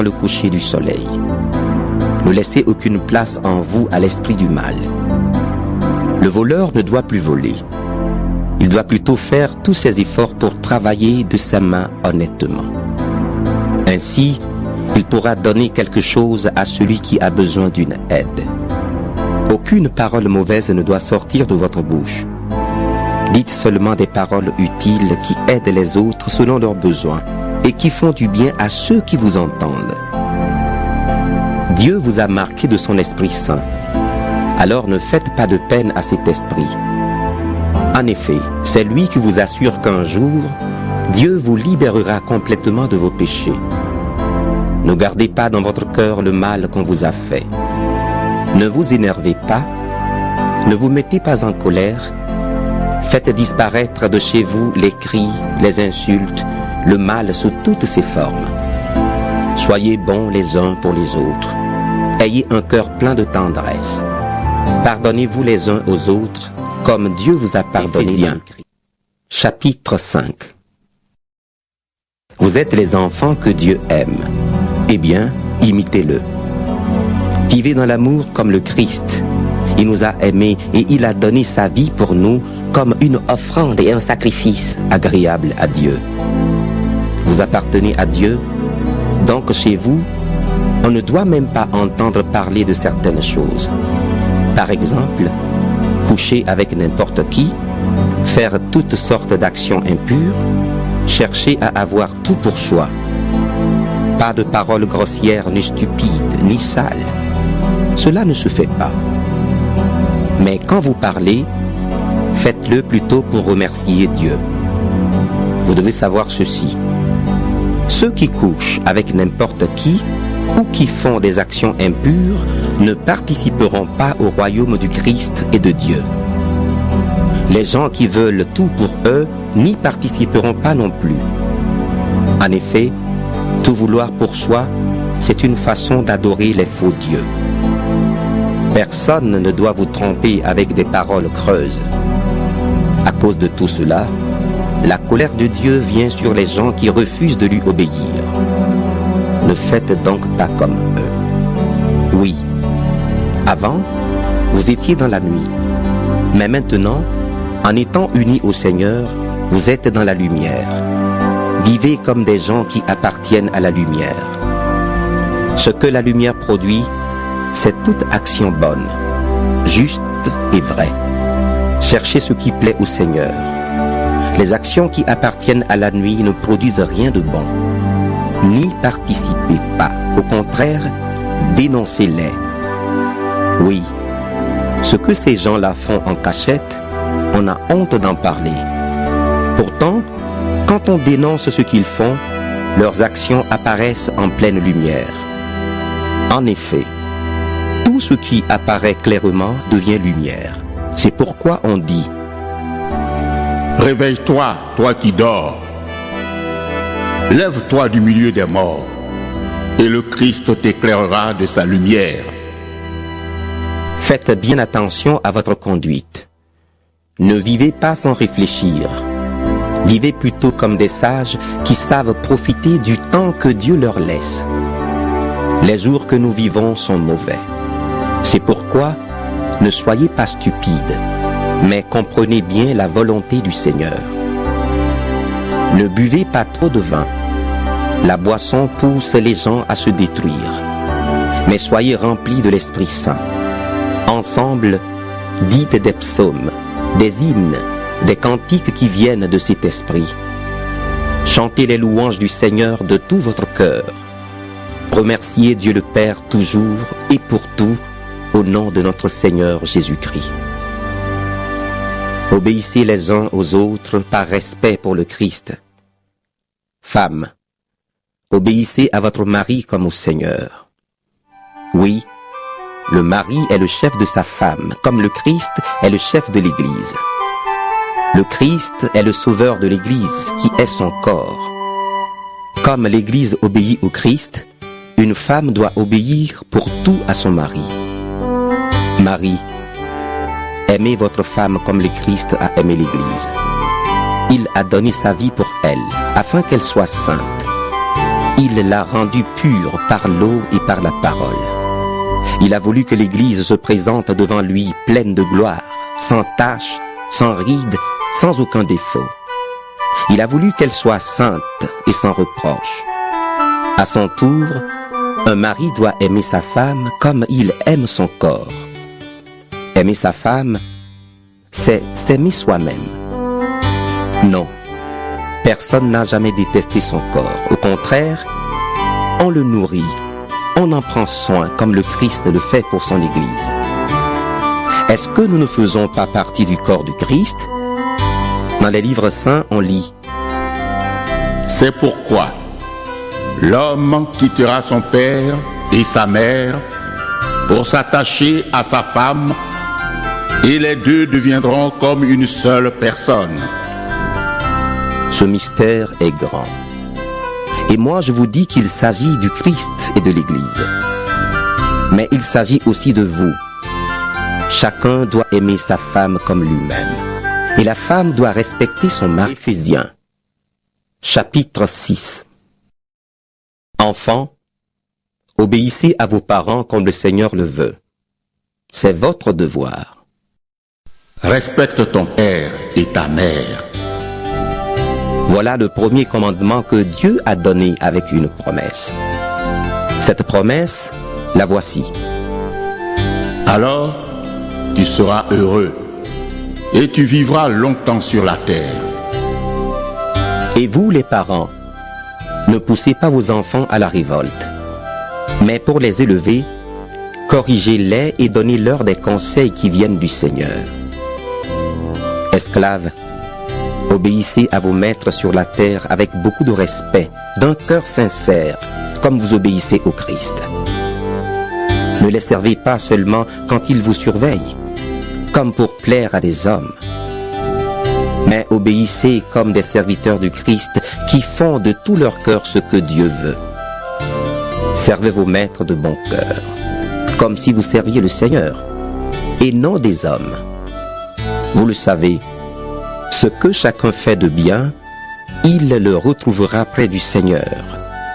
le coucher du soleil. Ne laissez aucune place en vous à l'esprit du mal. Le voleur ne doit plus voler. Il doit plutôt faire tous ses efforts pour travailler de sa main honnêtement. Ainsi, il pourra donner quelque chose à celui qui a besoin d'une aide. Aucune parole mauvaise ne doit sortir de votre bouche. Dites seulement des paroles utiles qui aident les autres selon leurs besoins et qui font du bien à ceux qui vous entendent. Dieu vous a marqué de son Esprit Saint. Alors ne faites pas de peine à cet esprit. En effet, c'est lui qui vous assure qu'un jour, Dieu vous libérera complètement de vos péchés. Ne gardez pas dans votre cœur le mal qu'on vous a fait. Ne vous énervez pas, ne vous mettez pas en colère. Faites disparaître de chez vous les cris, les insultes, le mal sous toutes ses formes. Soyez bons les uns pour les autres. Ayez un cœur plein de tendresse. Pardonnez-vous les uns aux autres, comme Dieu vous a pardonné. Chapitre 5. Vous êtes les enfants que Dieu aime. Eh bien, imitez-le. Vivez dans l'amour comme le Christ. Il nous a aimés et il a donné sa vie pour nous comme une offrande et un sacrifice agréable à Dieu. Vous appartenez à Dieu, donc chez vous, on ne doit même pas entendre parler de certaines choses. Par exemple, coucher avec n'importe qui, faire toutes sortes d'actions impures, chercher à avoir tout pour soi. Pas de paroles grossières, ni stupides, ni sales. Cela ne se fait pas. Mais quand vous parlez, faites-le plutôt pour remercier Dieu. Vous devez savoir ceci. Ceux qui couchent avec n'importe qui ou qui font des actions impures ne participeront pas au royaume du Christ et de Dieu. Les gens qui veulent tout pour eux n'y participeront pas non plus. En effet, tout vouloir pour soi, c'est une façon d'adorer les faux dieux. Personne ne doit vous tromper avec des paroles creuses. À cause de tout cela, la colère de Dieu vient sur les gens qui refusent de lui obéir. Ne faites donc pas comme eux. Oui, avant, vous étiez dans la nuit. Mais maintenant, en étant unis au Seigneur, vous êtes dans la lumière. Vivez comme des gens qui appartiennent à la lumière. Ce que la lumière produit, c'est toute action bonne, juste et vraie. Cherchez ce qui plaît au Seigneur. Les actions qui appartiennent à la nuit ne produisent rien de bon. N'y participez pas. Au contraire, dénoncez-les. Oui, ce que ces gens-là font en cachette, on a honte d'en parler. Pourtant, quand on dénonce ce qu'ils font, leurs actions apparaissent en pleine lumière. En effet, tout ce qui apparaît clairement devient lumière. C'est pourquoi on dit « Réveille-toi, toi qui dors. Lève-toi du milieu des morts, et le Christ t'éclairera de sa lumière. » Faites bien attention à votre conduite. Ne vivez pas sans réfléchir. Vivez plutôt comme des sages qui savent profiter du temps que Dieu leur laisse. Les jours que nous vivons sont mauvais. C'est pourquoi ne soyez pas stupides, mais comprenez bien la volonté du Seigneur. Ne buvez pas trop de vin. La boisson pousse les gens à se détruire. Mais soyez remplis de l'Esprit Saint. Ensemble, dites des psaumes, des hymnes, des cantiques qui viennent de cet esprit. Chantez les louanges du Seigneur de tout votre cœur. Remerciez Dieu le Père toujours et pour tout, au nom de notre Seigneur Jésus-Christ. Obéissez les uns aux autres par respect pour le Christ. Femmes, obéissez à votre mari comme au Seigneur. Oui, le mari est le chef de sa femme, comme le Christ est le chef de l'Église. Le Christ est le sauveur de l'Église, qui est son corps. Comme l'Église obéit au Christ, une femme doit obéir pour tout à son mari. Marie, aimez votre femme comme le Christ a aimé l'Église. Il a donné sa vie pour elle, afin qu'elle soit sainte. il l'a rendue pure par l'eau et par la parole. Il a voulu que l'Église se présente devant lui pleine de gloire, sans tache, sans ride, sans aucun défaut. Il a voulu qu'elle soit sainte et sans reproche. À son tour, un mari doit aimer sa femme comme il aime son corps. Aimer sa femme, c'est s'aimer soi-même. Non, personne n'a jamais détesté son corps. Au contraire, on le nourrit, on en prend soin comme le Christ le fait pour son Église. Est-ce que nous ne faisons pas partie du corps du Christ? Dans les livres saints, on lit: C'est pourquoi l'homme quittera son père et sa mère pour s'attacher à sa femme, et les deux deviendront comme une seule personne. Ce mystère est grand. Et moi, je vous dis qu'il s'agit du Christ et de l'Église. Mais il s'agit aussi de vous. Chacun doit aimer sa femme comme lui-même. Et la femme doit respecter son mari. Éphésiens, chapitre 6. Enfants, obéissez à vos parents comme le Seigneur le veut. C'est votre devoir. Respecte ton père et ta mère. Voilà le premier commandement que Dieu a donné avec une promesse. Cette promesse, la voici. Alors, tu seras heureux et tu vivras longtemps sur la terre. Et vous, les parents, ne poussez pas vos enfants à la révolte, mais pour les élever, corrigez-les et donnez-leur des conseils qui viennent du Seigneur. Esclaves, obéissez à vos maîtres sur la terre avec beaucoup de respect, d'un cœur sincère, comme vous obéissez au Christ. Ne les servez pas seulement quand ils vous surveillent, comme pour plaire à des hommes, mais obéissez comme des serviteurs du Christ qui font de tout leur cœur ce que Dieu veut. Servez vos maîtres de bon cœur, comme si vous serviez le Seigneur, et non des hommes. Vous le savez, ce que chacun fait de bien, il le retrouvera près du Seigneur,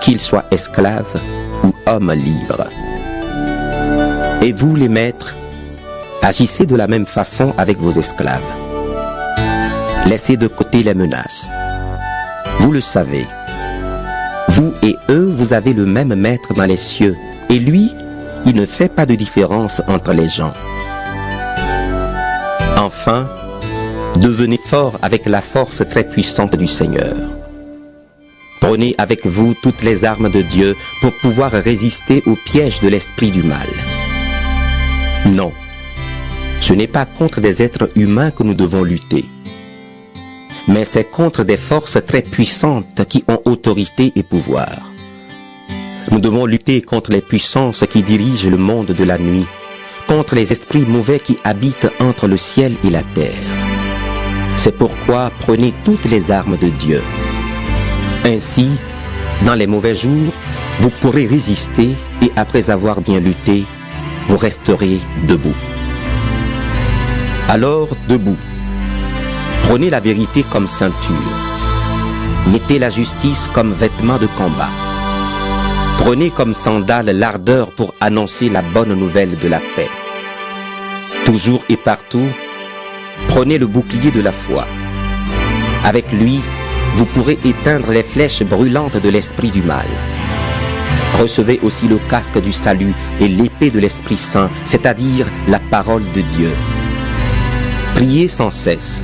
qu'il soit esclave ou homme libre. Et vous, les maîtres, agissez de la même façon avec vos esclaves. Laissez de côté les menaces. Vous le savez, vous et eux, vous avez le même maître dans les cieux, et lui, il ne fait pas de différence entre les gens. Enfin, devenez forts avec la force très puissante du Seigneur. Prenez avec vous toutes les armes de Dieu pour pouvoir résister au piège de l'esprit du mal. Non, ce n'est pas contre des êtres humains que nous devons lutter, mais c'est contre des forces très puissantes qui ont autorité et pouvoir. Nous devons lutter contre les puissances qui dirigent le monde de la nuit, contre les esprits mauvais qui habitent entre le ciel et la terre. C'est pourquoi prenez toutes les armes de Dieu. Ainsi, dans les mauvais jours, vous pourrez résister et après avoir bien lutté, vous resterez debout. Alors, debout, prenez la vérité comme ceinture. Mettez la justice comme vêtement de combat. Prenez comme sandale l'ardeur pour annoncer la bonne nouvelle de la paix. Toujours et partout, prenez le bouclier de la foi. Avec lui, vous pourrez éteindre les flèches brûlantes de l'esprit du mal. Recevez aussi le casque du salut et l'épée de l'Esprit Saint, c'est-à-dire la parole de Dieu. Priez sans cesse.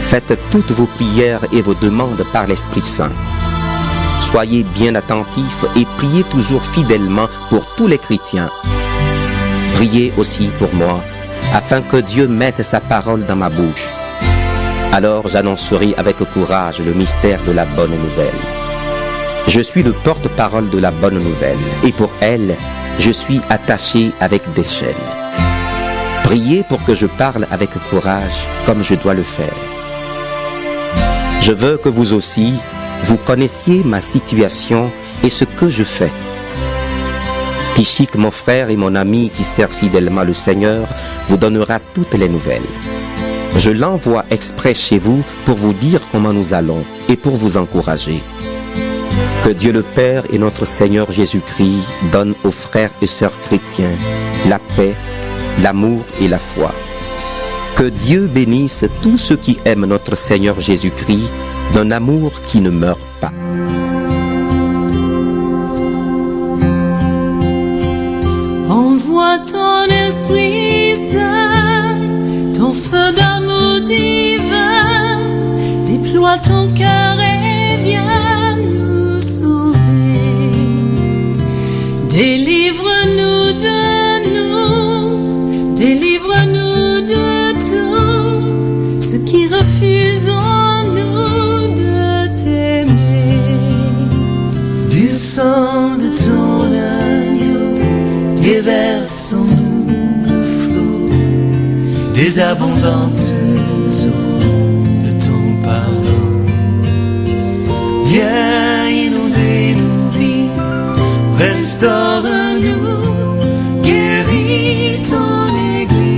Faites toutes vos prières et vos demandes par l'Esprit Saint. Soyez bien attentifs et priez toujours fidèlement pour tous les chrétiens. Priez aussi pour moi, afin que Dieu mette sa parole dans ma bouche. Alors j'annoncerai avec courage le mystère de la bonne nouvelle. Je suis le porte-parole de la bonne nouvelle, et pour elle, je suis attaché avec des chaînes. Priez pour que je parle avec courage, comme je dois le faire. Je veux que vous aussi, vous connaissiez ma situation et ce que je fais. Tychik, mon frère et mon ami qui sert fidèlement le Seigneur, vous donnera toutes les nouvelles. Je l'envoie exprès chez vous pour vous dire comment nous allons et pour vous encourager. Que Dieu le Père et notre Seigneur Jésus-Christ donnent aux frères et sœurs chrétiens la paix, l'amour et la foi. Que Dieu bénisse tous ceux qui aiment notre Seigneur Jésus-Christ d'un amour qui ne meurt pas. Envoie ton Esprit Saint, ton feu d'amour divin, déploie ton cœur et viens nous sauver. Délivre-nous délivre-nous de tout ce qui refuse en nous de t'aimer. Du sang de ton agneau, déversons-nous le flot des abondantes eaux de ton pardon. Viens inonder nos vies, restaure-nous, guéris ton Église.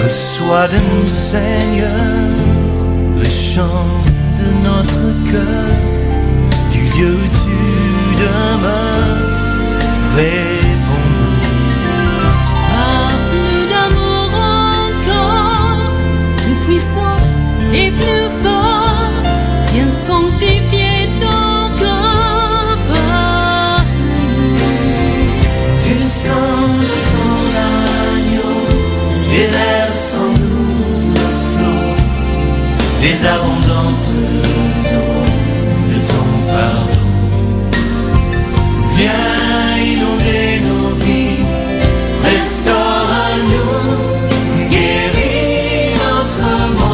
Reçois de nous, Seigneur, le chant de notre cœur, du lieu où tu demeures, réponds-nous. Plus d'amour encore, plus puissant et plus fort, viens sanctifier ton corps par nous. Du sang de ton agneau, déversons-nous le flot des abondantes eaux de ton pardon. Viens inonder nos vies, restaure-nous, guéris notre monde.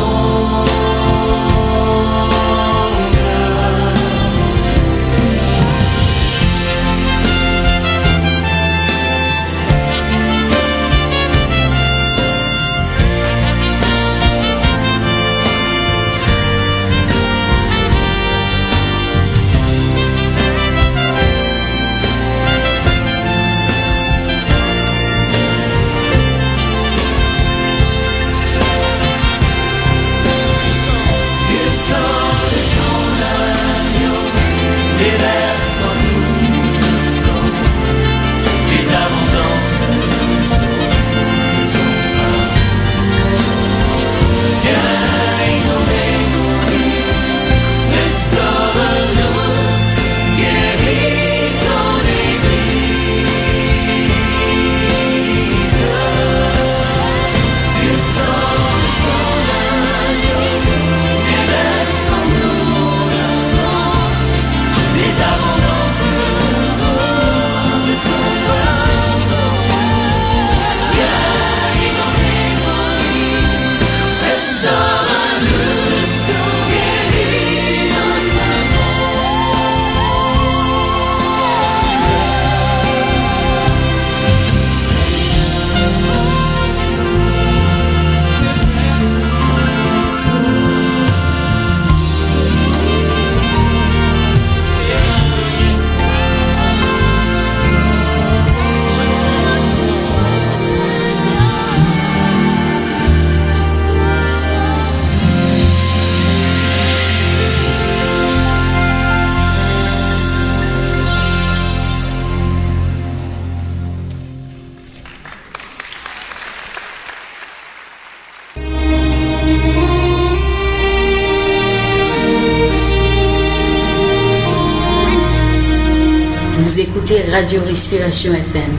Vous écoutez Radio Respiration FM.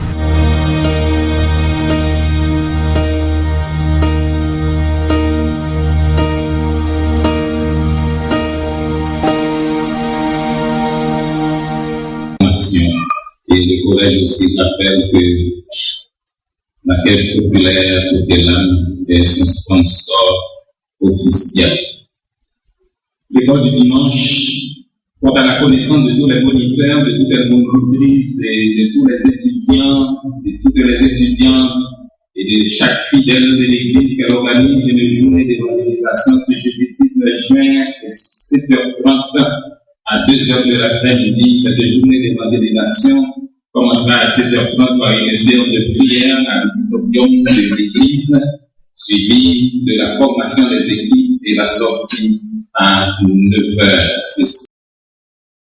Et le collège aussi rappelle que la Caisse populaire Coquelin est son sponsor officiel. L'école du dimanche porte à la connaissance de tous les moniteurs, de toutes les monitrices et de tous les étudiants, de toutes les étudiantes et de chaque fidèle de l'église qu'elle organise une journée d'évangélisation ce jeudi 19 juin à 7h30 à 2h de l'après-midi. Cette journée d'évangélisation commencera à 7h30 par une séance de prière à l'auditorium de l'église, suivie de la formation des équipes et la sortie à 9h.